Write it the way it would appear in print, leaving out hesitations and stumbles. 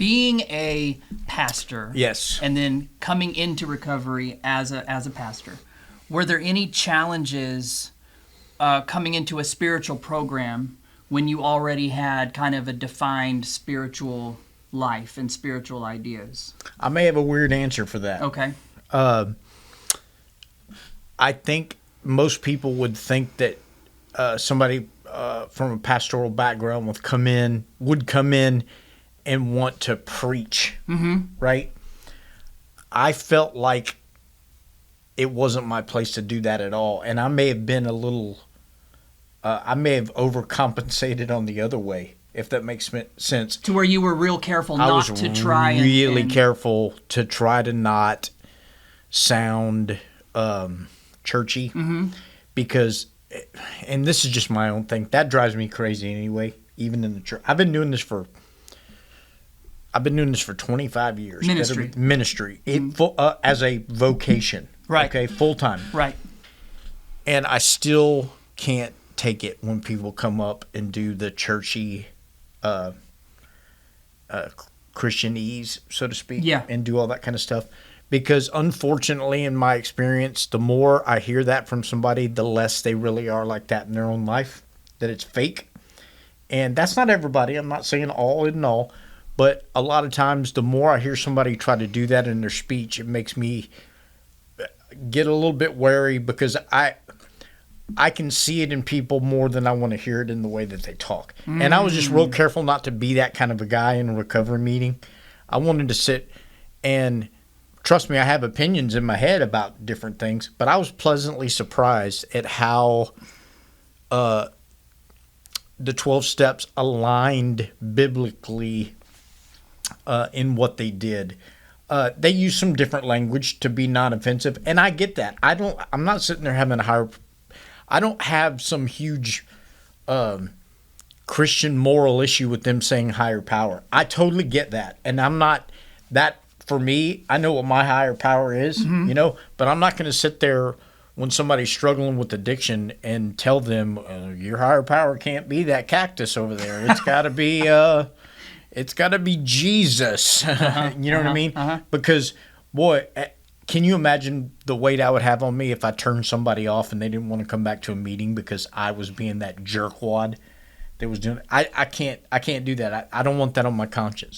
being a pastor, Yes. and then coming into recovery as a pastor, were there any challenges coming into a spiritual program when you already had kind of a defined spiritual life and spiritual ideas? I may have a weird answer for that. Okay. I think most people would think that somebody from a pastoral background would come in and want to preach, right? I felt like it wasn't my place to do that at all, and I may have been a little, I may have overcompensated on the other way, if that makes sense. To where you were real careful not to try and really careful to try to not sound churchy, because, and this is just my own thing, that drives me crazy anyway, even in the church. I've been doing this for 25 years. Ministry. As a vocation. Right. Okay, full time. Right. And I still can't take it when people come up and do the churchy Christianese, so to speak, and do all that kind of stuff. Because unfortunately, in my experience, the more I hear that from somebody, the less they really are like that in their own life, that it's fake. And that's not everybody. I'm not saying all in all. But a lot of times, the more I hear somebody try to do that in their speech, it makes me get a little bit wary, because I can see it in people more than I want to hear it in the way that they talk. And I was just real careful not to be that kind of a guy in a recovery meeting. I wanted to sit and, trust me, I have opinions in my head about different things, but I was pleasantly surprised at how the 12 steps aligned biblically in what they did. They use some different language to be non-offensive, and I get that. I'm not sitting there having I don't have some huge Christian moral issue with them saying higher power. I totally get that, and I'm not that. For me, I know what my higher power is, but I'm not going to sit there when somebody's struggling with addiction and tell them your higher power can't be that cactus over there. It's got to be. It's got to be Jesus. You know what I mean? Because, boy, can you imagine the weight I would have on me if I turned somebody off and they didn't want to come back to a meeting because I was being that jerkwad that was doing it? I can't do that. I don't want that on my conscience.